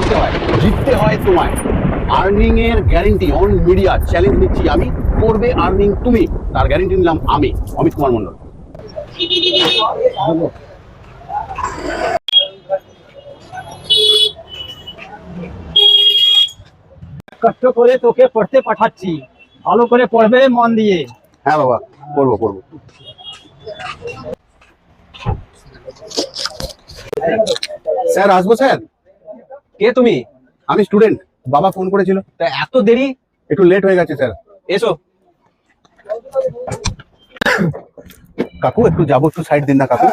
হারতে হয়, জিততে হয় তোমায়। আর্নিং এর গ্যারেন্টি অন মিডিয়া চ্যালেঞ্জ নিচ্ছি আমি, করবে আর্নিং তুমি, তার গ্যারেন্টি নিলাম আমি, অমিত কুমার মন্ডল। কষ্ট করে তোকে পড়তে পাঠাচ্ছি, ভালো করে পড়বে মন দিয়ে। হ্যাঁ বাবা, পড়বো পড়বো। স্যার আসবো স্যার? কে তুমি? আমি স্টুডেন্ট, বাবা ফোন করেছিল। তা এত দেরি? একটু লেট হয়ে গেছে স্যার। এসো। কাকু একটু যাবো, একটু সাইড দিন না কাকু।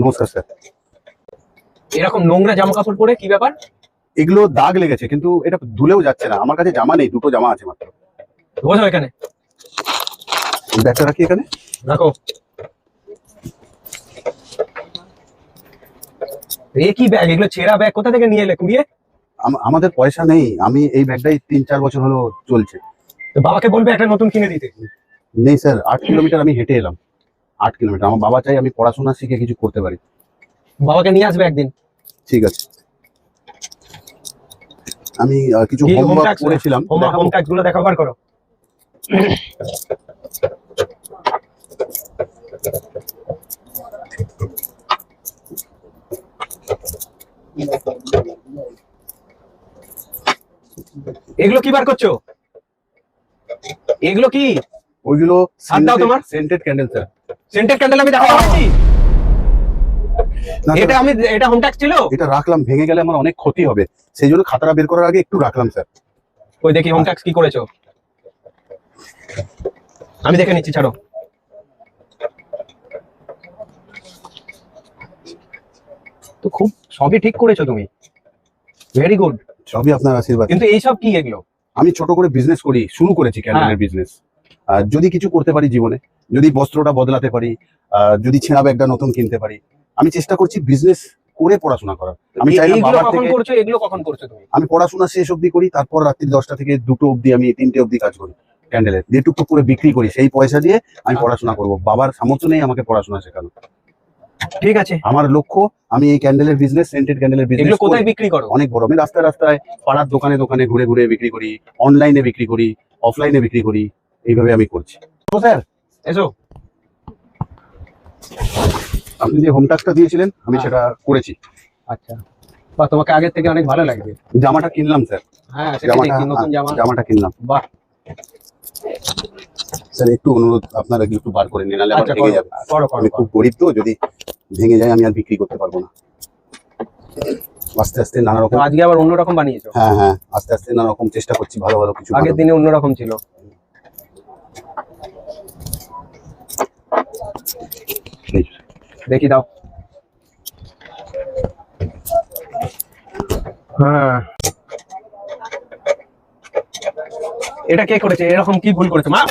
নমস্কার স্যার। এরকম নোংরা জামা কাপড় পরে কি ব্যাপার? এগুলো দাগ লেগেছে, কিন্তু এটা ধুলেও যাচ্ছে না। আমার কাছে জামা নেই, দুটো জামা আছে মাত্র। বসো এখানে। ব্যাগটা রাখি এখানে। রাখো। এ কি ব্যাগ? এগুলো ছেঁড়া ব্যাগ কোথা থেকে নিয়ে এলে কুড়িয়ে? আমাদের পয়সা নেই, আমি এই ব্যাগটাই 3-4 বছর হলো চলছে। তো বাবাকে বলবে একটা নতুন কিনে দিতে। নেই স্যার, 8 কিলোমিটার আমি হেঁটে এলাম। 8 কিলোমিটার। আমার বাবা চাই আমি পড়াশোনা শিখে কিছু করতে পারি। বাবাকে নিয়ে আসবে একদিন। ঠিক আছে। আমি কিছু হোমওয়ার্ক করেছিলাম। হোম টাস্ক গুলো দেখাও, বার করো। এগুলো কি বার করছো? এগুলো কি? ওইগুলো হাত দাও তোমার। Scented candle sir. Scented candle আমি দেখাতে পারছি? এটা হোম ট্যাক্স ছিল? এটা রাখলাম, ভেঙে গেলে আমার অনেক ক্ষতি হবে, সেই জন্য খাতাটা বের করার আগে একটু রাখলাম স্যার। ওই দেখি হোম ট্যাক্স কি করেছো, আমি দেখে নিচ্ছি, ছাড়ো। তো খুব সবই ঠিক করেছো তুমি, ভেরি গুড। সবই আপনার আশীর্বাদ। কিন্তু এইসব কি এগুলো? আমি ছোট করে বিজনেস করি, শুরু করেছি ক্যান্ডেলের বিজনেস। যদি কিছু করতে পারি জীবনে, যদি বস্ত্রটা বদলাতে পারি, যদি ছেঁড়া ব্যাগটা নতুন কিনতে পারি, আমি চেষ্টা করছি বিজনেস করে পড়াশোনা করার। আমি চাই না বাবার থেকে। এগুলো কখন করছো তুমি? আমি পড়াশোনা শেষ অবধি করি, তারপর রাত্রি 10টা থেকে 2টো অবধি, আমি 3টে অবধি কাজ করি ক্যান্ডেলের, দিয়ে টুকটুক করে বিক্রি করি। সেই পয়সা দিয়ে আমি পড়াশোনা করব। বাবার সামর্থ্য নেই আমাকে পড়াশোনা শেখানো। ঠিক আছে, আমার লক্ষ্য আমি এই ক্যান্ডেলের বিজনেস, সেন্টেড ক্যান্ডেলের বিজনেস। কোথায় বিক্রি করো? অনেক বড়। আমি রাস্তায় রাস্তায়, পাড়ার দোকানে দোকানে ঘুরে ঘুরে বিক্রি করি, অনলাইনে বিক্রি করি, অফলাইনে বিক্রি করি, এইভাবে আমি করছি। তো স্যার এসো। আপনি যে হোম টাস্কটা দিয়েছিলেন আমি সেটা করেছি। আচ্ছা, বা তোমাকে আগের থেকে অনেক ভালো লাগবে। জামাটা কিনলাম স্যার। হ্যাঁ, সেটা দেখি, নতুন জামাটা কিনলাম। বাহ। স্যার একটু অনুরোধ, আপনারা একটু বার করে নিন, নাহলে আমার ভেঙে যাবে। আমি খুব গরিব তো, যদি ভেঙে যায় আমি আর বিক্রি করতে পারবো না। আস্তে আস্তে নানা রকম। আজকে আবার অন্যরকম বানিয়েছো? হ্যাঁ হ্যাঁ, আস্তে আস্তে নানা রকম চেষ্টা করছি, ভালো ভালো কিছু। আগের দিনে অন্যরকম ছিল। দেখি দাও। হ্যাঁ, এটা কে করেছে? এরকম কি ভুল করেছে মা?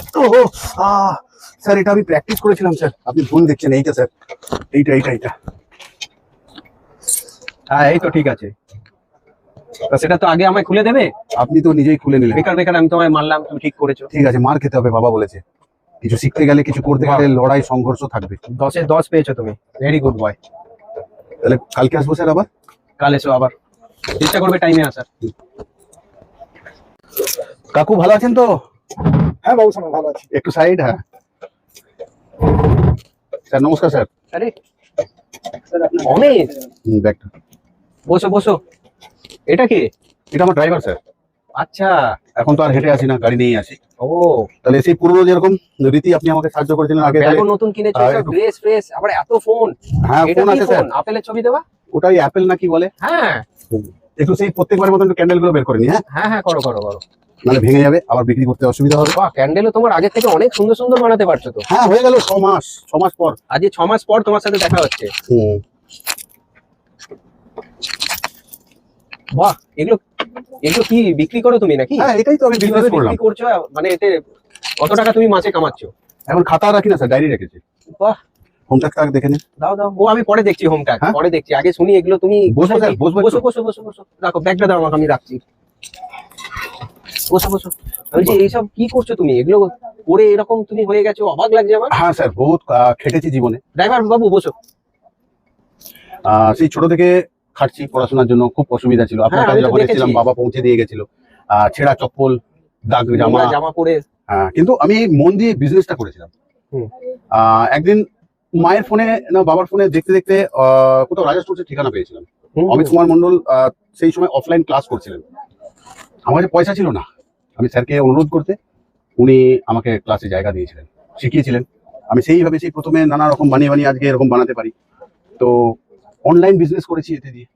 স্যার এটা আমি প্র্যাকটিস করেছিলাম স্যার, আপনি ভুল দেখছেন। এইটা স্যার, এইটা এইটা এইটা। হ্যাঁ, এই তো ঠিক আছে। সেটা তো আগে আমায় খুলে দেবে। আপনি তো নিজেই খুলে নিলেন। বেকার বেকার আমি তোমায় মারলাম, তুমি ঠিক করেছো। ঠিক আছে, মার খেতে হবে, বাবা বলেছে। কিছু শিখতে গেলে, কিছু করতে গেলে লড়াই সংঘর্ষ থাকবে। 10-এ 10 পেয়েছো তুমি, ভেরি গুড বয়। তাহলে কালকে আসবো স্যার আবার? কাল এসো আবার, চেষ্টা করবে টাইমে আসার। কাকু ভালো আছেন তো? হ্যাঁ বাবু, সামনে ভালো আছি। একটু সাইড। হ্যাঁ স্যার, নমস্কার স্যার। আরে অনেক। ব্যাগটা। বসো বসো। এটা কি? এটা আমার ড্রাইভার স্যার। আচ্ছা, এখন তো আর হেঁটে আসি না, গাড়ি নিয়েই আসি। ও তাহলে সেই পুরনো যেরকম রীতি আপনি আমাকে সাহায্য করেছিলেন আগে, ব্যাগও নতুন কিনেছো, সব ড্রেস ফ্রেস, আবার এত ফোন। হ্যাঁ ফোন আছে স্যার। আপেলের ছবি দেবা? ওটাই অ্যাপেল নাকি বলে। হ্যাঁ, একটু সেই প্রত্যেকবারের মতন ক্যান্ডেল গুলো বের করে নি। হ্যাঁ হ্যাঁ হ্যাঁ, করো করো করো। নাহলে ভেঙে যাবে, আবার বিক্রি করতে অসুবিধা হবে। বাহ, ক্যান্ডেলও তোমার আগের থেকে অনেক সুন্দর সুন্দর বানাতে পারছো তো। হ্যাঁ, হয়ে গেল 6 মাস পর। আজ 6 মাস পর তোমার সাথে দেখা হচ্ছে। বাহ, এগুলো এগুলো কি বিক্রি করো তুমি নাকি? হ্যাঁ, এটাই তো আমি বিজনেস করলাম। বিক্রি করছো, মানে এতে কত টাকা তুমি মাসে কামাচ্ছো? এখন খাতা রাখি না স্যার, ডায়েরি রেখেছি। বাহ, হোম টাস্ক দেখে নিন। দাও দাও। ও আমি পরে দেখছি, হোম টাস্ক পরে দেখছি, আগে শুনি এগুলো তুমি। বসো স্যার, বসবো। বসো বসো বসো বসো। রাখো ব্যাগটা, দাও আমাকে, আমি রাখছি। বসো বসো। আমি যে এইসব কি করছো তুমি? এগুলো করে এরকম তুমি হয়ে গেছো, অবাক লাগছে আমার। হ্যাঁ স্যার, বহুত খেটেছি জীবনে। ড্রাইভার বাবু বসো। সেই ছোট থেকে খাটছি পড়াশোনার জন্য, খুব অসুবিধা ছিল। আপনার হ্যাঁ, কাছে আমি তো যখন দেখেছি। এসেছিলাম বাবা পৌঁছে দিয়ে গেছিল, ছেঁড়া চপ্পল, দাগ জামা। নোংরা জামা পরে। কিন্তু আমি মন দিয়ে বিজনেসটা করেছিলাম। হুম। একদিন মায়ের ফোনে না বাবার ফোনে দেখতে দেখতে কোথাও রাজা স্টোর্সের ঠিকানা পেয়েছিলাম। অমিত কুমার মন্ডল সেই সময় অফলাইন ক্লাস করছিলেন। আমার কাছে পয়সা ছিল না, আমি স্যারকে অনুরোধ করতে উনি আমাকে ক্লাসে জায়গা দিয়েছিলেন, শিখিয়েছিলেন। আমি সেইভাবে সেই প্রথমে নানা রকম বানিয়ে বানিয়ে আজকে এরকম বানাতে পারি। তো অনলাইন বিজনেস করেছি এতে দিয়ে।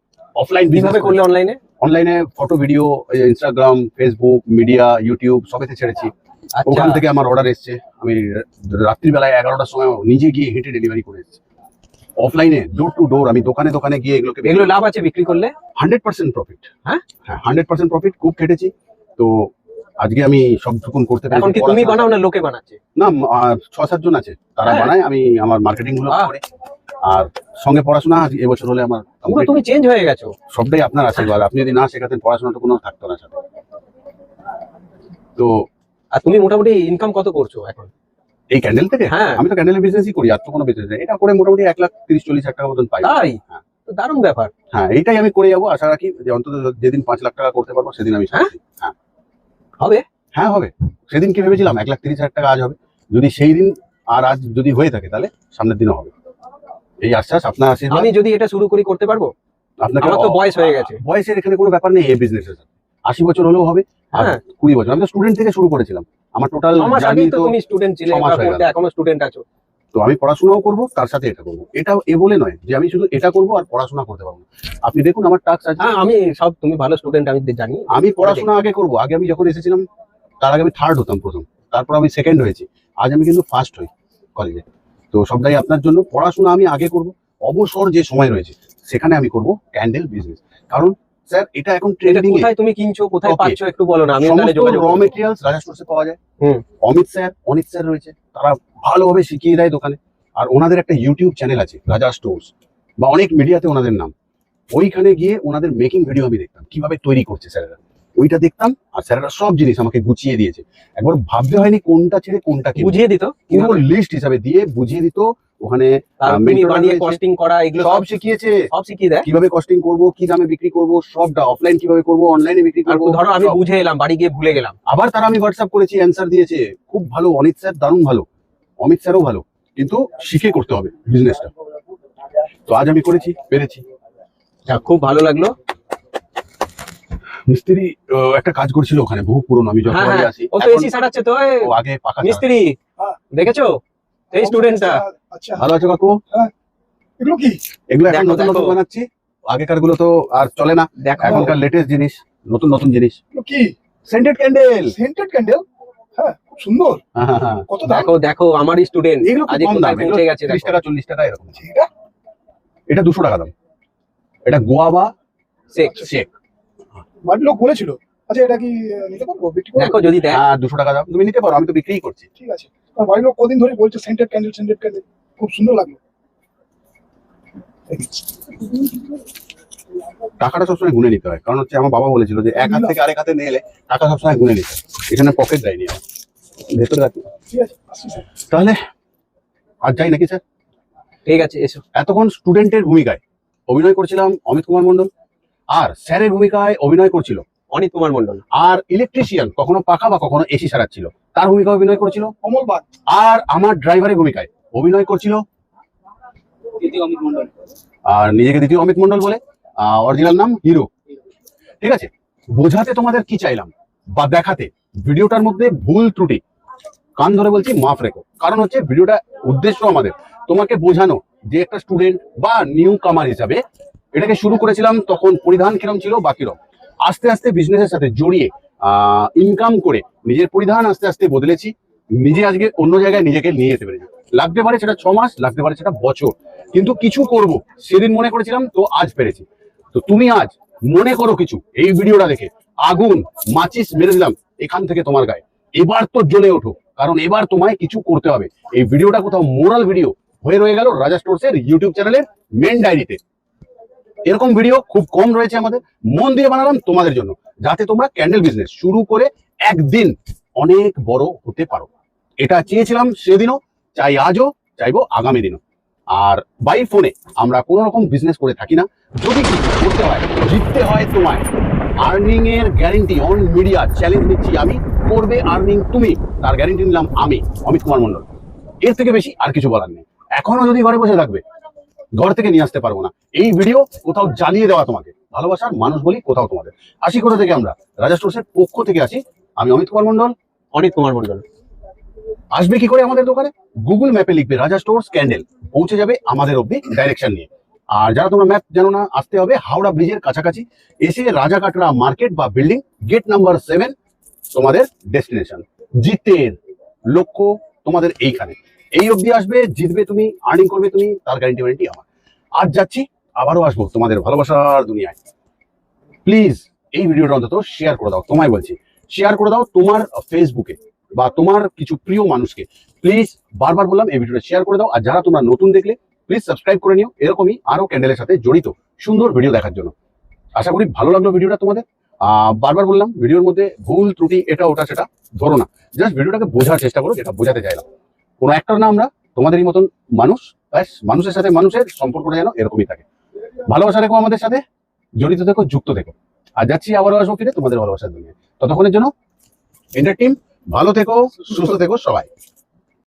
অফলাইন কিভাবে করলে অনলাইনে? অনলাইনে photo video, Instagram, Facebook, media, YouTube সবেতে ছেড়েছি। ওখান থেকে আমার অর্ডার এসছে। আমি রাত্রিবেলায় 11টার সময় নিজে গিয়ে হেঁটে ডেলিভারি করে এসেছি। অফলাইনে ডোর টু ডোর আমি দোকানে দোকানে গিয়ে এগুলো লাভ আছে বিক্রি করলে? 100% প্রফিট। হ্যাঁ 100% প্রফিট। খুব খেটেছি, তো আজকে আমি সবটুকুন করতে এখন কি তুমি বানাও না লোকে বানাচ্ছে? না, 6-7 জন আছে, তারা হ্যাঁ। বানায়, আমি আমার মার্কেটিং গুলো বাহ। করি। আর সঙ্গে পড়াশোনা এবছর হলে আমার পুরো complete। তুমি চেঞ্জ হয়ে গেছো। সবটাই আপনার আশীর্বাদ। আপনি যদি না শেখাতেন পড়াশোনাটা কোনো থাকতো না সাথে। তো আর তুমি মোটামুটি ইনকাম কত করছো এখন? এই ক্যান্ডেল থেকে হ্যাঁ। আমি তো ক্যান্ডেলের বিজনেসই করি, আর তো কোনো বিজনেস নেই। এটা করে মোটামুটি 1,30,40,000 টাকা মতন পাই। তাই? হ্যাঁ। তো দারুণ ব্যাপার। হ্যাঁ, এইটাই আমি করে যাবো। আশা রাখি যে অন্তত যেদিন 5 লাখ টাকা করতে পারবো সেদিন আমি হ্যাঁ? শান্তি। হ্যাঁ হবে? হ্যাঁ হবে। সেদিন কি ভেবেছিলাম 1,30,000 টাকা আজ হবে, যদি সেই দিন আর আজ যদি হয়ে থাকে তাহলে সামনের দিনও হবে। এই আশ্বাস, আপনার আশীর্বাদ। আমি যদি এটা শুরু করি করতে পারবো? আপনাকে আমার তো বয়স হয়ে গেছে। বয়সের এখানে কোনো ব্যাপার নেই এই বিজনেসের। 80 বছর হলেও হবে, আর হ্যাঁ 20 বছর। আমি তো স্টুডেন্ট থেকে শুরু করেছিলাম। আমার টোটাল 6 মাস জার্নি আগেই তো তো তুমি স্টুডেন্ট ছিলে, 6 মাস বা হয়ে পড়তে গেল। এখনো স্টুডেন্ট আছো। তো আমি পড়াশোনাও করব, তার সাথে এটা করবো। এটা এ বলে নয় যে আমি শুধু এটা করবো আর পড়াশোনা করতে পারবো না। আপনি দেখুন আমার টাস্ক আছে। হ্যাঁ আমি সব, তুমি ভালো স্টুডেন্ট আমি জানি। আমি পড়াশোনা আগে করবো। আগে আমি যখন এসেছিলাম তার আগে আমি 3rd হতাম প্রথম, তারপর আমি 2nd হয়েছি, আজ আমি কিন্তু 1st হই কলেজে। তো সবটাই আপনার জন্য। পড়াশোনা আমি আগে করব, অবসর যে সময় রয়েছে সেখানে আমি করব ক্যান্ডেল বিজনেস। কারণ স্যার এটা এখন এটা ট্রেন্ডিং এ। কোথায় তুমি কিনছো, কোথায় Okay. পাচ্ছো একটু বলো না, আমি তাহলে সমস্ত যোগাযোগ র করবো। মেটেরিয়ালস রাজা স্টোরসে পাওয়া যায়। হুম। অনিত স্যার রয়েছে, তারা ভালোভাবে শিখিয়ে দেয় দোকানে। আর ওনাদের একটা ইউটিউব চ্যানেল আছে রাজা স্টোরস, বা অনেক মিডিয়াতে ওনাদের নাম। ওইখানে গিয়ে ওনাদের মেকিং ভিডিও আমি দেখতাম, কিভাবে তৈরি করছে স্যারেরা, ওইটা দেখতাম। আর স্যারেরা সব জিনিস আমাকে গুছিয়ে দিয়েছে। একবার ভাবতে হয়নি কোনটা ছেড়ে কোনটা কিনবো। বুঝিয়ে দিত পুরো লিস্ট হিসাবে দিয়ে বুঝিয়ে দিত। ওখানে তুমি mentor বানিয়ে রয়েছে, কস্টিং করা এগুলো সব শিখিয়েছে। সব শিখিয়ে দেয়। কিভাবে কস্টিং করব, কি দামে বিক্রি করব, সবটা অফলাইন কিভাবে করব, অনলাইনে বিক্রি আর করব। ধরো আমি সব। বুঝে এলাম, বাড়ি গিয়ে ভুলে গেলাম। আবার তারা আমি হোয়াটসঅ্যাপ করেছি, অ্যান্সার দিয়েছে। খুব ভালো। অনিত স্যার দারুণ ভালো, অমিত স্যারও ভালো, কিন্তু শিখে করতে হবে বিজনেসটা। তো আজ আমি করেছি, পেরেছি। যাক, খুব ভালো লাগলো। মিস্ত্রি একটা কাজ করছিল ওখানে, বহু পুরনো, আমি হ্যাঁ যতবারই হ্যাঁ, আসি। ও তো এখন এসি সারাচ্ছে তো। ও আগে পাকা চালাতো। মিস্ত্রি হ্যাঁ। দেখেছো এই স্টুডেন্টটা? আচ্ছা, ভালো আছো কাকু? এগুলো কি? এগুলো এখন দেখো, নতুন নতুন দেখো। বানাচ্ছি। আগেকার গুলো তো আর চলে না, দেখো এখনকার লেটেস্ট জিনিস, নতুন নতুন জিনিস। এগুলো কি? Scented candle. Scented candle? হ্যাঁ, খুব সুন্দর। কত দাম? দেখো দেখো আমার স্টুডেন্ট এগুলো খুব আজ কম দাম, কোথায় পৌঁছে গেছে 30 দেখো। টাকা 40 টাকা এরকম। এটা? এটা 200 টাকা দাম। এটা গোয়াবা শেখ, শেক। বাড়ির লোক বলেছিল। আচ্ছা, এটা কি নিতে পারবো, বিক্রি করবো? দেখো যদি দেখ। হ্যাঁ 200 টাকা দাম, তুমি নিতে পারো, আমি তো বিক্রিই করছি। ঠিক আছে। আমার বাড়ির লোক কদিন ধরে বলছে সেন্টেড ক্যান্ডেল, সেন্টেড ক্যান্ডেল। খুব সুন্দর লাগলো। টাকাটা সবসময় গুনে নিতে হয়, কারণ হচ্ছে আমার বাবা বলেছিল যে এক হাত থেকে আরেক হাতে নিয়ে এলে টাকা সবসময় গুনে নিতে হয়। এখানে পকেট দেয়নি আমার, ভেতরে রাখি। ঠিক আছে, আসছি স্যার। তাহলে আজ যাই নাকি স্যার? ঠিক আছে এসো। এতক্ষণ স্টুডেন্টের ভূমিকায় অভিনয় করছিলাম অমিত কুমার মন্ডল, আর স্যারের ভূমিকায় অভিনয় করছিল অনিত কুমার মন্ডল। আর ইলেকট্রিশিয়ান, কখনো পাখা বা কখনো এসি সারাচ্ছিল, তার ভূমিকা অভিনয় করছিল। অমল বাগ। আর আমার ড্রাইভারের ভূমিকায় অভিনয় করছিল অমিত মন্ডল। আর নিজেকে দ্বিতীয় অমিত মন্ডল বলে, অরিজিনাল নাম হিরো। ঠিক আছে, বোঝাতে তোমাদের কি চাইলাম বা দেখাতে, ভিডিওটার মধ্যে ভুল ত্রুটি কান ধরে বলছি মাফ রেখো। কারণ হচ্ছে ভিডিওটা উদ্দেশ্য আমাদের তোমাকে বোঝানো যে একটা স্টুডেন্ট বা নিউ কামার হিসাবে এটাকে শুরু করেছিলাম, তখন পরিধান কিরম ছিল বা কিরম। আস্তে আস্তে বিজনেসের সাথে জড়িয়ে ইনকাম করে নিজের পরিধান আস্তে আস্তে বদলেছি। নিজে আজকে অন্য জায়গায় নিজেকে নিয়ে যেতে পেরেছি। লাগতে পারে সেটা 6 মাস, লাগতে পারে সেটা বছর, কিন্তু কিছু করব সেদিন মনে করেছিলাম, তো আজ পেরেছি। তো তুমি আজ মনে করো কিছু, এই ভিডিওটা দেখে আগুন মাচিস মেরে দিলাম এখান থেকে তোমার গায়ে। এবার তো জ্বলে ওঠো, কারণ এবার তোমায় কিছু করতে হবে। এই ভিডিওটা কোথাও মোরাল ভিডিও হয়ে রয়ে গেল রাজা স্টোরসের ইউটিউব চ্যানেলের মেন ডায়েরিতে। এরকম ভিডিও খুব কম রয়েছে আমাদের, মন দিয়ে বানালাম তোমাদের জন্য, যাতে তোমরা ক্যান্ডেল বিজনেস শুরু করে একদিন অনেক বড় হতে পারো। এটা চেয়েছিলাম সেদিনও, চাই আজও, চাইবো আগামী দিনও। আর বাই ফোনে আমরা কোনো রকম বিজনেস করে থাকি না। যদি কিছু করতে হয়, জিততে হয় তোমায়, আর্নিং এর গ্যারেন্টি অন মিডিয়া চ্যালেঞ্জ নিচ্ছি আমি, করবে আর্নিং তুমি, তার গ্যারেন্টি নিলাম আমি অমিত কুমার মন্ডল। এর থেকে বেশি আর কিছু বলার নেই। এখনো যদি ঘরে বসে থাকবে, ঘর থেকে নিয়ে আসতে পারবো না। এই ভিডিও কোথাও জ্বালিয়ে দেওয়া তোমাকে, ভালোবাসার মানুষ বলি কোথাও তোমাদের। আসি কোথা থেকে? আমরা রাজা স্টোর্সের পক্ষ থেকে আছি। আমি অমিত কুমার মন্ডল। অনিত কুমার মন্ডল। আসবে কি করে আমাদের দোকানে? গুগল ম্যাপে লিখবে রাজা স্টোর্স ক্যান্ডেল, পৌঁছে যাবে আমাদের অব্দি ডাইরেকশন নিয়ে। আর যারা তোমরা ম্যাপ জানো না, আসতে হবে হাওড়া ব্রিজের কাছাকাছি, এসে রাজা কাটরা মার্কেট বা বিল্ডিং গেট নাম্বার 7 তোমাদের ডেস্টিনেশন। জিতের লক্ষ্য তোমাদের এইখানে। এই অবধি আসবে, জিতবে তুমি, আর্নিং করবে তুমি, তার গ্যারেন্টি আমার। আজ যাচ্ছি, আবারও আসবো তোমাদের ভালোবাসার দুনিয়ায়। প্লিজ এই ভিডিওটা অন্তত শেয়ার করে দাও, তোমায় বলছি শেয়ার করে দাও তোমার ফেসবুকে বা তোমার কিছু প্রিয় মানুষকে। প্লিজ বারবার বললাম, এই ভিডিওটা শেয়ার করে দাও। আর যারা তোমরা নতুন দেখলে প্লিজ সাবস্ক্রাইব করে নিও, এরকমই আরো ক্যান্ডেলের সাথে জড়িত সুন্দর ভিডিও দেখার জন্য। আশা করি ভালো লাগলো ভিডিওটা তোমাদের। বারবার বললাম, ভিডিওর মধ্যে ভুল ত্রুটি এটা ওটা সেটা ধরো না, জাস্ট ভিডিওটাকে বোঝার চেষ্টা করো, যেটা বোঝাতে চাইলাম। কোনো একটার না, আমরা তোমাদেরই মতন মানুষ, ব্যাস মানুষের সাথে মানুষের সম্পর্কটা যেন এরকমই থাকে। ভালোবাসা রেখো আমাদের সাথে, জড়িত থেকো, যুক্ত থেকো। আর যাচ্ছি আবারও আসবো ফিরে তোমাদের ভালোবাসার দুনিয়ায়। ততক্ষণের জন্য এন্টার টিম, ভালো থেকো, সুস্থ থেকো সবাই।